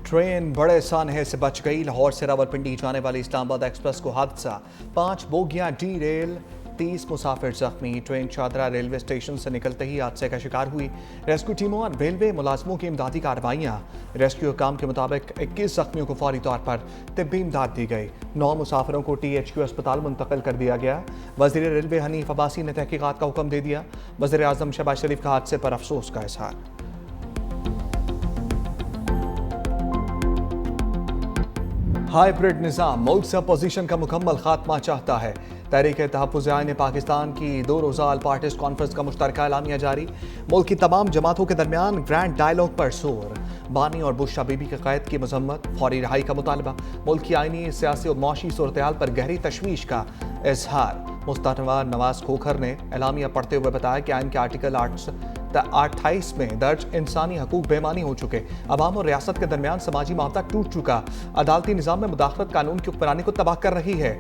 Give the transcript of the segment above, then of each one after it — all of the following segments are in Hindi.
ट्रेन बड़े सानहे से बच गई। लाहौर से रावलपिंडी जाने वाली इस्लामाबाद एक्सप्रेस को हादसा, 5 बोगियां डी रेल, 30 मुसाफिर जख्मी। ट्रेन चादरा रेलवे स्टेशन से निकलते ही हादसे का शिकार हुई। रेस्क्यू टीमों और रेलवे मुलाजमों की इमदादी कार्रवाइयाँ। रेस्क्यू काम के मुताबिक 21 जख्मियों को फौरी तौर पर तिब्बी इमदाद दी गई। 9 मुसाफिरों को THQ अस्पताल मुंतकिल कर दिया गया। वज़ीर रेलवे हनीफ अब्बासी ने तहकीकात का हुक्म दे दिया। वज़ीर आज़म शहबाज शरीफ का हादसे पर अफसोस का इजहार। हाइब्रिड निज़ाम मुल्क से अपोजिशन का मुकम्मल खात्मा चाहता है। तहरीक तहफ़्फ़ुज़ आईन पाकिस्तान की 2 रोज़ा ऑल पार्टीज़ कॉन्फ्रेंस का मुश्तरका एलामिया जारी। मुल्क की तमाम जमातों के दरमियान ग्रैंड डायलॉग पर जोर। बानी और बुशरा बीबी के क़ैद की मजम्मत, फौरी रहाई का मुतालबा। मुल्क की आइनी, सियासी और मौशी सूरत-ए-हाल पर गहरी तशवीश का इजहार। मुस्तफा नवाज खोखर ने एलामिया पढ़ते हुए बताया कि आइन के आर्टिकल 28 में दर्ज इंसानी हकूक बेमानी हो चुके। अवाम और रियासत के दरमियान समाजी मामला टूट चुका। अदालती निज़ाम में मुदाखलत कानून की हुक्मरानी को तबाह कर रही है।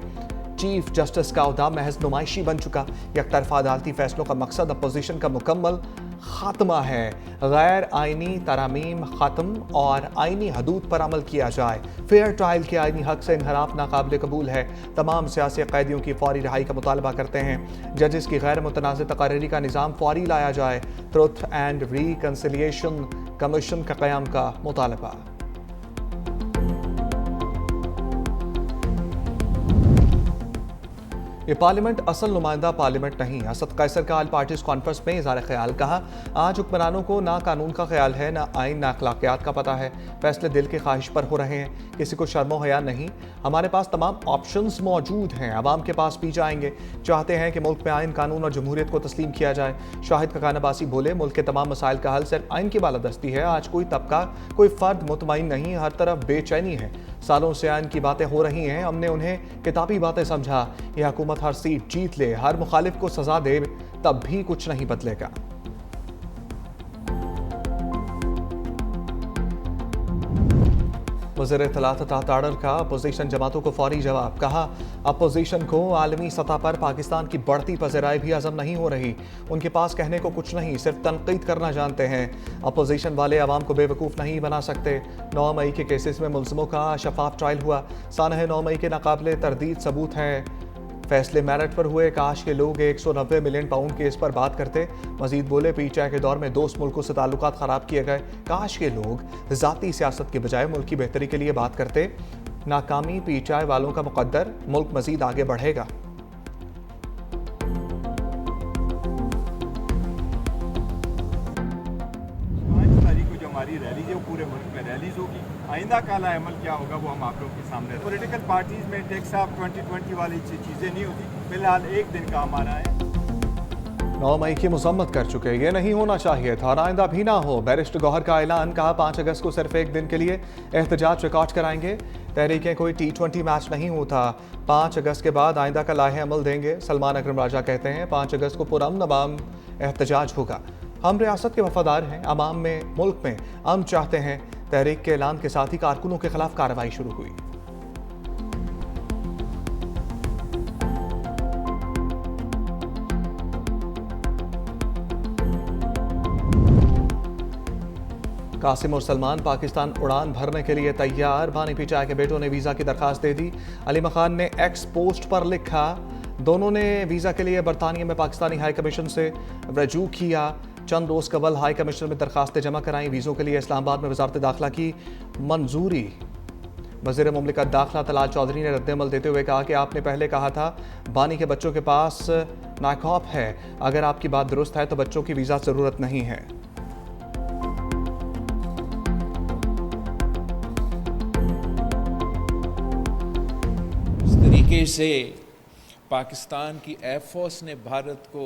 चीफ जस्टिस का ओहदा महज नुमाइशी बन चुका। एक तरफा अदालती फैसलों का मकसद अपोजिशन का मुकम्मल खात्मा है। गैर आइनी तरामीम खत्म और आइनी हदूद पर अमल किया जाए। फेयर ट्रायल के आइनी हक से इनहराफ नाकाबिल कबूल है। तमाम सियासी कैदियों की फौरी रहाई का मुतालबा करते हैं। जजेस की गैर मुतनाज़ तकारीरी का निज़ाम फौरी लाया जाए। ट्रुथ एंड रिकन्सिलिएशन कमीशन का क़याम का मुतालबा। ये पार्लियामेंट असल नुमाइंदा पार्लियामेंट नहीं। असद कैसर का ऑल पार्टीज कॉन्फ्रेंस में इज़हार ख्याल कहा, आज हुक्मरानों को ना कानून का ख्याल है, ना आइन, ना अखलाकियात का पता है। फैसले दिल की ख्वाहिश पर हो रहे हैं, किसी को शर्मो हया नहीं। हमारे पास तमाम ऑप्शंस मौजूद हैं, आवाम के पास भी जाएंगे। चाहते हैं कि मुल्क में आइन, कानून और जमहूरियत को तस्लीम किया जाए। शाहिद खकान अब्बासी बोले, मुल्क के तमाम मसाइल का हल सिर्फ आइन की बालादस्ती है। आज कोई तबका, कोई फर्द मुतमईन नहीं, हर तरफ बेचैनी है। सालों से आइन की बातें हो रही हैं, हमने उन्हें किताबी बातें समझा। यह हुकूमत हर सीट जीत ले, हर मुखालिफ को सजा दे, तब भी कुछ नहीं बदलेगा। वज़ीर इत्तलात तहत आर्डर का अपोजिशन जमातों को फौरी जवाब। कहा, अपोजिशन को आलमी सतह पर पाकिस्तान की बढ़ती पज़राई भी हज़म नहीं हो रही। उनके पास कहने को कुछ नहीं, सिर्फ तनकीद करना जानते हैं। अपोजिशन वाले आवाम को बेवकूफ़ नहीं बना सकते। 9 मई के केसेस में मुल्ज़िमों का शफाफ ट्रायल हुआ। सानहे 9 मई के नाकाबिले तरदीद सबूत हैं। फैसले मेरिट पर हुए। काश के लोग 190 मिलियन पाउंड केस पर बात करते। मजीद बोले, पीटीआई के दौर में दोस्त मुल्कों से ताल्लुकात ख़राब किए गए। काश के लोग ज़ाती सियासत के बजाय मुल्क की बेहतरी के लिए बात करते। नाकामी पीटीआई वालों का मुकद्दर, मुल्क मजीद आगे बढ़ेगा। हमारी रैली जो पूरे मुल्क में रैलीज होगी, आइंदा काला अमल क्या होगा वो हम आप लोग के सामने। पॉलिटिकल पार्टीज में टेक्स ऑफ 2020 वाली चीज़ें नहीं होती। फिलहाल एक दिन का हमारा है। 9 मई की मजम्मत कर चुके, ये नहीं होना चाहिए था और आइंदा भी ना हो। बैरिस्टर गौहर का ऐलान। कहा, 5 अगस्त को सिर्फ एक दिन के लिए एहतजाज रिकॉर्ड कराएंगे। तहरीकें कोई T20 मैच नहीं होता। 5 अगस्त के बाद आइंदा का लाहे अमल देंगे। सलमान अकरम राजा कहते हैं, 5 अगस्त को पुरअमन अवाम एहतजाज होगा। हम रियासत के वफादार हैं, अवाम में, मुल्क में अमन चाहते हैं। तहरीक के ऐलान के साथ ही कारकुनों के खिलाफ कार्रवाई शुरू हुई। कासिम और सलमान पाकिस्तान उड़ान भरने के लिए तैयार। बानी पीटीआई के बेटों ने वीज़ा की दरखास्त दे दी। अली मखान ने एक्स पोस्ट पर लिखा, दोनों ने वीज़ा के लिए बरतानिया में पाकिस्तानी हाई कमीशन से रजू किया। चंद रोज़ कबल हाई कमीशन में दरखास्तें जमा कराई। वीज़ों के लिए इस्लामाबाद में वजारत दाखिला की मंजूरी। वज़ीर मुमलिकत दाखिला तलाल चौधरी ने रद्द-ए-अमल देते हुए कहा कि आपने पहले कहा था बानी के बच्चों के पास नाकॉप है। अगर आपकी बात दुरुस्त है तो बच्चों की वीज़ा ज़रूरत नहीं है। इस तरीके से पाकिस्तान की एयरफोर्स ने भारत को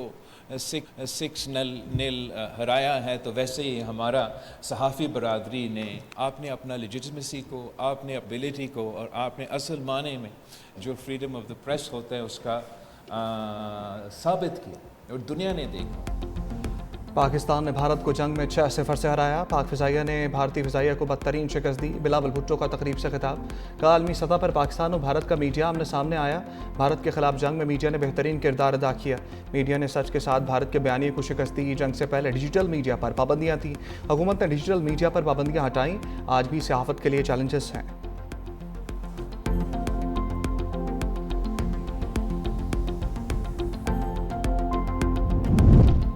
6-0 हराया है, तो वैसे ही हमारा सहाफ़ी बरादरी ने, आपने अपना लेजिटिमेसी को, आपने एबिलिटी को और आपने असल माने में जो फ्रीडम ऑफ द प्रेस होता है उसका साबित किया और दुनिया ने देखा। पाकिस्तान ने भारत को जंग में 6-0 से हराया। पाक फिजाइया ने भारतीय फिजाइया को बदतरीन शिकस्त दी। बिलावल भुट्टो का तकरीब से खिताब। कहा आलमी सतह पर पाकिस्तान और भारत का मीडिया आमने सामने आया। भारत के खिलाफ जंग में मीडिया ने बेहतरीन किरदार अदा किया। मीडिया ने सच के साथ भारत के बयानिए को शिकस्त दी। जंग से पहले डिजिटल मीडिया पर पाबंदियां थीं। हुकूमत ने डिजिटल मीडिया पर पाबंदियां हटाईं। आज भी सहाफत के लिए चैलेंजेस हैं।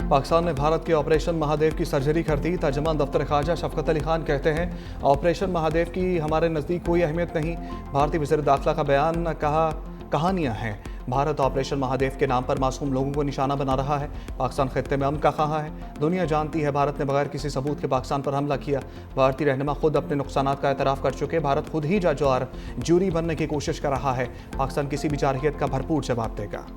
पाकिस्तान ने भारत के ऑपरेशन महादेव की सर्जरी कर दी। तर्जमान दफ्तर ख़ारजा शफकत अली खान कहते हैं ऑपरेशन महादेव की हमारे नज़दीक कोई अहमियत नहीं। भारतीय वज़ीर दाखिला का बयान कहा कहानियाँ हैं। भारत ऑपरेशन महादेव के नाम पर मासूम लोगों को निशाना बना रहा है। पाकिस्तान खित्ते में अमन का ख़वाह है। दुनिया जानती है भारत ने बगैर किसी सबूत के पाकिस्तान पर हमला किया। भारतीय रहनुमा खुद अपने नुकसानात का एतराफ़ कर चुके। भारत खुद ही जज और जूरी बनने की कोशिश कर रहा है। पाकिस्तान किसी भी जारहियत का भरपूर जवाब देगा।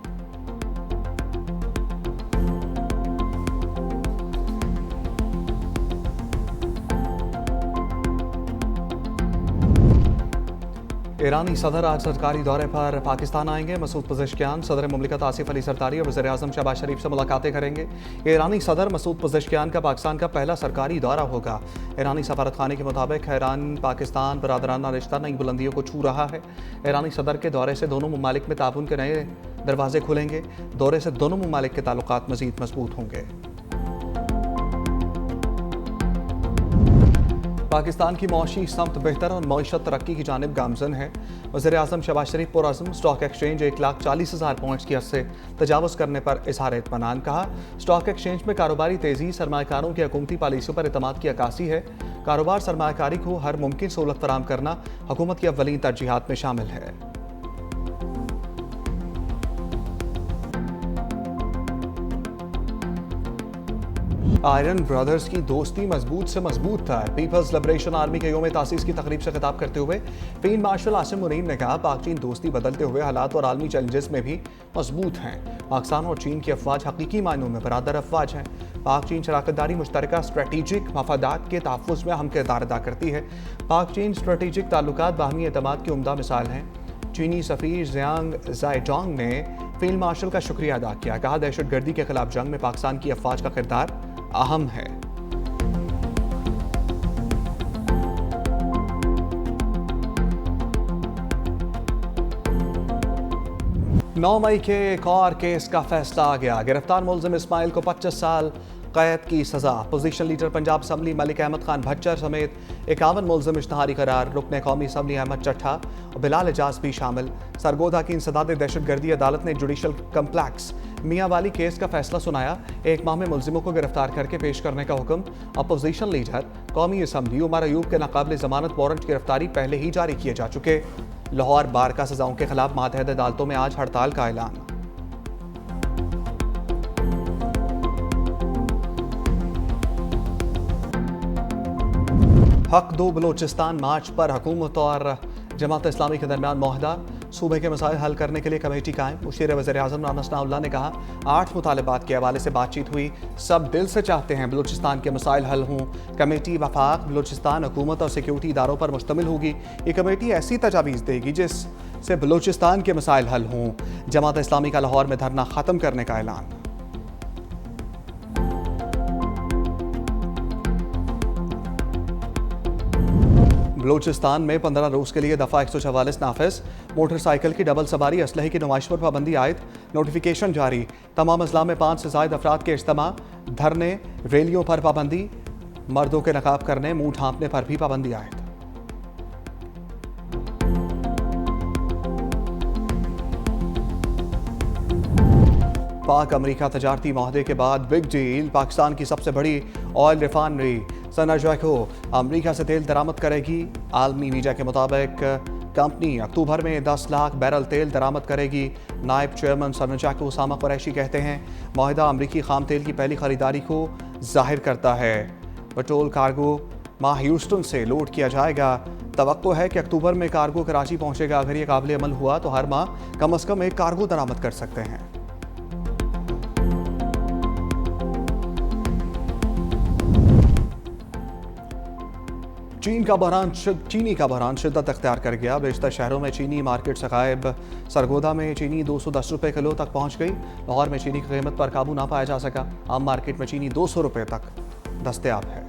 ईरानी सदर आज सरकारी दौरे पर पाकिस्तान आएंगे। मसूद पज़ेश्कियान सदर मुमलिकत आसिफ अली सरतारी और वज़ीर आज़म शहबाज शरीफ से मुलाकातें करेंगे। ईरानी सदर मसूद पज़ेश्कियान का पाकिस्तान का पहला सरकारी दौरा होगा। ईरानी सफारत खाने के मुताबिक ईरान पाकिस्तान बरादराना रिश्ता नई बुलंदियों को छू रहा है। ईरानी सदर के दौरे से दोनों ममालिक में ताउन के नए दरवाजे खुलेंगे। दौरे से दोनों ममालिक के ताल्लुकात मज़ीद मजबूत होंगे। पाकिस्तान की मौशी समत बेहतर और मईशत तरक्की की जानिब गामजन है। वज़ीर आज़म शहबाज शरीफ पुरअज़्म स्टॉक एक्सचेंज 1,40,000 पॉइंट्स की हद से तजावुज़ करने पर इज़हार इत्मीनान। कहा स्टॉक एक्सचेंज में कारोबारी तेज़ी सरमाकारों की हुकूमती पॉलिसियों पर एतमाद की अक्कासी है। कारोबार सरमाकारी को हर मुमकिन सहूलत फराहम करना हुकूमत की अव्वलीन तरजीहात में शामिल है। आयरन ब्रदर्स की दोस्ती मजबूत से मजबूत था। पीपल्स लिबरेशन आर्मी के योम तासीस की तकरीब से खिताब करते हुए फील्ड मार्शल आसिम मुनीम ने कहा पाक चीन दोस्ती बदलते हुए हालात और आलमी चैलेंजेस में भी मजबूत हैं। पाकिस्तान और चीन की अफवाज हकीकी मायनों में बरादर अफवाज हैं। पाक चीन शराकतदारी मुश्तरका स्ट्रेटेजिक मफादात के तहफ़्फ़ुज़ में अहम किरदार अदा करती है। पाक चीन स्ट्रेटेजिक ताल्लुकात बाहमी एतमाद की उम्दा मिसाल हैं। चीनी सफ़ीर ज़ियांग ज़ाइडोंग ने फील्ड मार्शल का शुक्रिया अदा किया। कहा दहशतगर्दी के खिलाफ जंग में पाकिस्तान की अफवाज का किरदार अहम है। 9 मई के एक और केस का फैसला आ गया। गिरफ्तार मुलजिम इस्माइल को 25 साल कैद की सजा। Opposition leader Punjab assembly Malik Ahmad Khan Bhachar समेत 51 मुलजिम इश्तहारी करार। रुकने कौमी असम्बली अहमद चट्ठा और बिलाल एजाज भी शामिल। सरगोधा की इंसदाद दहशतगर्दी अदालत ने जुडिशल कम्प्लेक्स मियाँ वाली केस का फैसला सुनाया। 1 माह में मुलजिमों को गिरफ्तार करके पेश करने का हुक्म। अपोजिशन लीडर कौमी असम्बली उमर अयूब के नाकाबिल जमानत वारंट गिरफ्तारी पहले ही जारी किए जा चुके। लाहौर बार का सजाओं के खिलाफ मातहत अदालतों में आज हड़ताल का ऐलान। हक दो बलोचिस्तान मार्च पर हुकूमत और जमात इस्लामी के दरमियान मुआहदा। सूबे के मसाइल हल करने के लिए कमेटी कायम। मुशीर वज़ीर आज़म राना सनाउल्लाह ने कहा 8 मुतालबात के हवाले से बातचीत हुई। सब दिल से चाहते हैं बलूचिस्तान के मसाइल हल हों। कमेटी वफाक बलूचिस्तान हुकूमत और सिक्योरिटी इदारों पर मुश्तमिल होगी। ये कमेटी ऐसी तजावीज़ देगी जिससे बलूचिस्तान के मसाइल हल हों। जमात इस्लामी का लाहौर में धरना ख़त्म करने का ऐलान। बलूचिस्तान में 15 रोज़ के लिए दफ़ा 144 नाफिज। मोटरसाइकिल की डबल सवारी असलहे की नुमाइश पर पाबंदी आयद। नोटिफिकेशन जारी। तमाम अजला में 5 से ज़ायद अफराद के इज्तिमा। धरने रैलियों पर पाबंदी। मर्दों के नकाब करने मुंह ढांपने पर भी पाबंदी आयद। पाक अमरीका तजारती माहदे के बाद बिग डील। पाकिस्तान की सबसे बड़ी ऑयल रिफाइनरी सनाजको अमरीका से तेल दरामद करेगी। आलमी मीडिया के मुताबिक कंपनी अक्टूबर में 10 लाख बैरल तेल दरामद करेगी। नायब चेयरमैन सनाजको उसामा कुरैशी कहते हैं माहिदा अमरीकी खाम तेल की पहली खरीदारी को जाहिर करता है। पेट्रोल कार्गो माह ह्यूस्टन से लोड किया जाएगा। तवक्को है कि अक्टूबर में कार्गो कराची पहुंचेगा। अगर ये काबिल अमल हुआ तो हर माह कम अज़ कम 1 कार्गो दरामद कर सकते हैं। चीनी का बहरान शिद्दत अख्तियार कर गया। बेशतर शहरों में चीनी मार्केट से गायब। सरगोदा में चीनी 210 रुपये किलो तक पहुंच गई। लाहौर में चीनी की कीमत पर काबू ना पाया जा सका। आम मार्केट में चीनी 200 रुपये तक दस्तयाब है।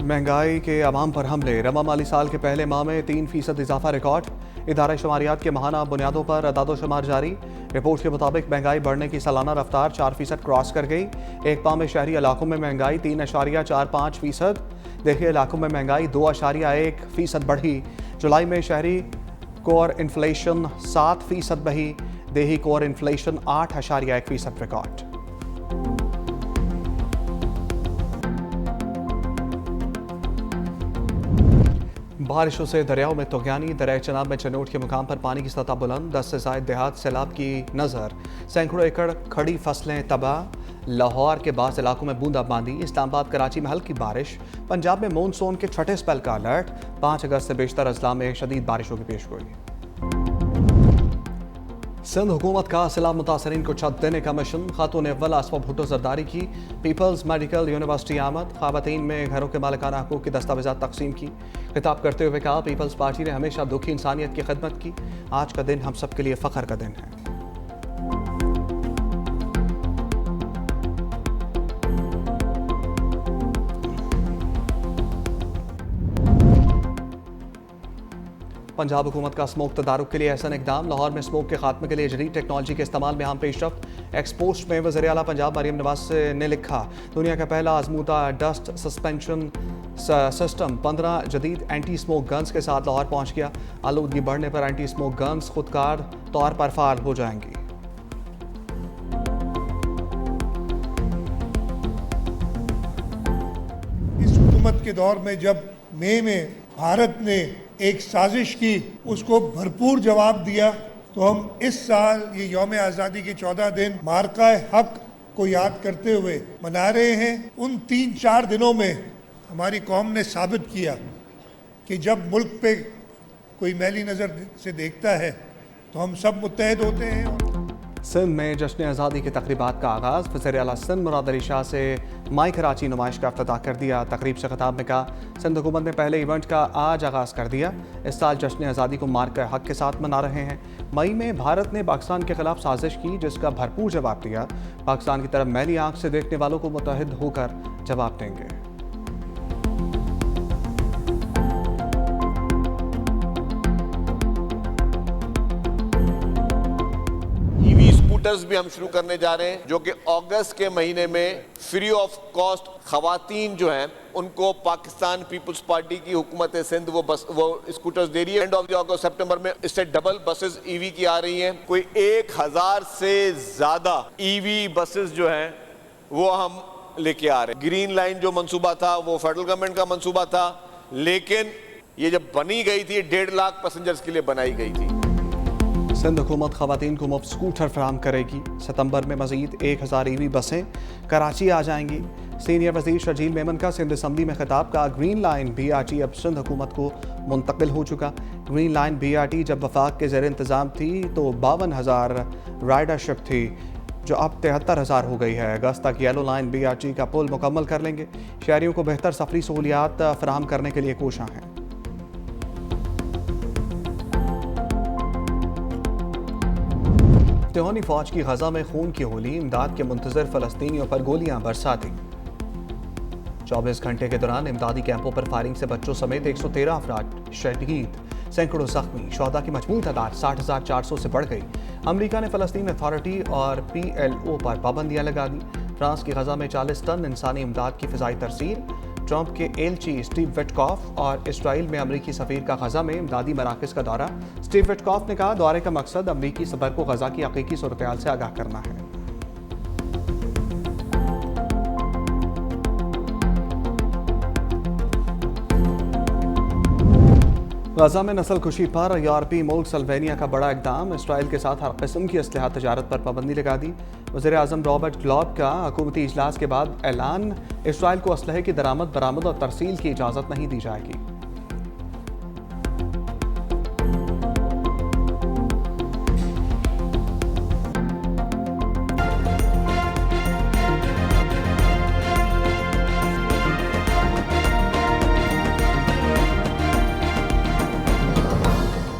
महंगाई के अवाम पर हमले। रवा माली साल के पहले माह में 3% इजाफा रिकॉर्ड। इदारा शुमारियात के माहाना बुनियादों पर अदादोशुमार जारी। रिपोर्ट के मुताबिक महंगाई बढ़ने की सालाना रफ्तार 4% क्रॉस कर गई। एक माह में शहरी इलाकों में महंगाई 3.45%। देखे इलाकों में महंगाई 2.1% बढ़ी। जुलाई में शहरी कोर इन्फ्लेशन 7% बही। देही कोर इन्फ्लेशन 8.1% रिकॉर्ड। बारिशों से दरियाओं में तोगयानी। दरिया चनाब में चनोट के मुकाम पर पानी की सतह बुलंद। 10 से ज़ायद देहात सैलाब की नज़र। सैकड़ों एकड़ खड़ी फसलें तबाह। लाहौर के बाज़ इलाकों में बूंदाबांदी। इस्लामाबाद कराची में हल्की बारिश। पंजाब में मानसून के छठे स्पेल का अलर्ट। 5 अगस्त से बेशतर अजला में शदीद बारिशों की पेशगोई। सिंध हुकूमत का सैलाब मुतासरीन को छत देने का मिशन। खातून अव्वल आसफा भुट्टो जरदारी की पीपल्स मेडिकल यूनिवर्सिटी आमद। ख़वातीन में घरों के मालिकाना हकूक़ की दस्तावेज़ात तकसीम की। खिताब करते हुए कहा, पीपल्स पार्टी ने हमेशा दुखी इंसानियत की खिदमत की। आज का दिन हम सब के लिए फ़ख्र का दिन है। पंजाब हुकूमत का स्मोक तदारुक के लिए एहसन इकदाम। लाहौर में स्मोक के खात्मे के लिए जदीद टेक्नोलॉजी के इस्तेमाल में अहम पेशरफ्त। एक्सपोस्ट में वज़ीर आला पंजाब मरियम नवाज ने लिखा, दुनिया का पहला आजमूदा डस्ट सस्पेंशन सिस्टम 15 जदीद एंटी स्मोक गन्स के साथ लाहौर पहुंच गया। आलूदगी बढ़ने पर एंटी स्मोक गन्स खुदकार तौर पर फाल हो जाएंगी। इस हुकूमत के दौर में जब मई में भारत ने एक साजिश की, उसको भरपूर जवाब दिया, तो हम इस साल ये यौम आज़ादी के 14 दिन मार्का हक को याद करते हुए मना रहे हैं। उन 3-4 दिनों में हमारी कौम ने साबित किया कि जब मुल्क पे कोई मैली नज़र से देखता है तो हम सब मुत्तहद होते हैं। सिंध में जश्न आज़ादी की तकरीबात का आगाज़। वज़ीर आला सिंध मुराद अली शाह से माई कराची नुमाइश का इफ्तिताह कर दिया। तकरीब से खिताब में कहा, सिंध हुकूमत ने पहले इवेंट का आज आगाज़ कर दिया। इस साल जश्न आज़ादी को मार्का हक के साथ मना रहे हैं। मई में भारत ने पाकिस्तान के खिलाफ साजिश की, जिसका भरपूर जवाब दिया। पाकिस्तान की तरफ मैली आंख से देखने वालों को मुत्तहिद होकर जवाब देंगे। स्कूटर्स भी हम शुरू करने जा रहे हैं, जो कि अगस्त के महीने में फ्री ऑफ कॉस्ट खवातीन जो हैं उनको पाकिस्तान पीपल्स पार्टी की हुकूमत सिंध वो स्कूटर्स दे रही है। एंड ऑफ द अगस्त सितंबर में इससे डबल बसेस ईवी की आ रही हैं। कोई 1000 से ज्यादा ईवी बसेस जो हैं वो हम लेके आ रहे हैं। ग्रीन लाइन जो मंसूबा था वो फेडरल गवर्नमेंट का मंसूबा था, लेकिन ये जब बनी गई थी 1.5 लाख पैसेंजर्स के लिए बनाई गई थी। सिंध हुकूमत खवातीन को मुफ्त स्कूटर फराहम करेगी। सितंबर में मजीद 1000 ईवी बसें कराची आ जाएंगी। सीनियर वजीर शर्जील मेमन का सिंध असम्बली में खिताब का, ग्रीन लाइन BRT अब सिंध हुकूमत को मुंतकिल हो चुका। ग्रीन लाइन BRT जब वफाक के ज़ेर इंतज़ाम थी तो 52,000 राइडरशिप थी, जो अब 73,000 हो गई है। अगस्त तक येलो लाइन BRT का पुल मुकम्मल कर लेंगे। शहरियों को बेहतर सफरी सहूलियात फराहम करने के लिए कोशां हैं। तिहानी फौज की गजा में खून की होली। इमदाद के मुंतजर फलस्तीनियों पर गोलियां बरसा दी। 24 घंटे के दौरान इमदादी कैंपों पर फायरिंग से बच्चों समेत 113 अफराद शहीद, सैकड़ों जख्मी। शोहदा की मजमूई तादाद 60,400 से बढ़ गई। अमरीका ने फ़लस्तीन अथॉरिटी और PLO पर पाबंदियां लगा दी। फ्रांस की गजा में 40 टन इंसानी इमदाद की फ़िज़ाई तरसील। ट्रंप के एलची स्टीव विटकॉफ और इसराइल में अमरीकी सफ़ीर का गजा में इमदादी मराकज़ का दौरा। स्टीव विटकॉफ ने कहा, दौरे का मकसद अमरीकी सदर को गजा की हकीकी सूरत-ए-हाल से आगाह करना है। गजा में नस्ल कुशी पर यूरोपीय मुल्क स्लोवेनिया का बड़ा इकदाम। इसराइल के साथ हर किस्म की असलहा तजारत पर पाबंदी लगा दी। वज़ीर आज़म रॉबर्ट ग्लॉब का हुकूमती इजलास के बाद ऐलान, इसराइल को असलहे की दरामद, बरामद और तरसील की इजाज़त नहीं दी जाएगी।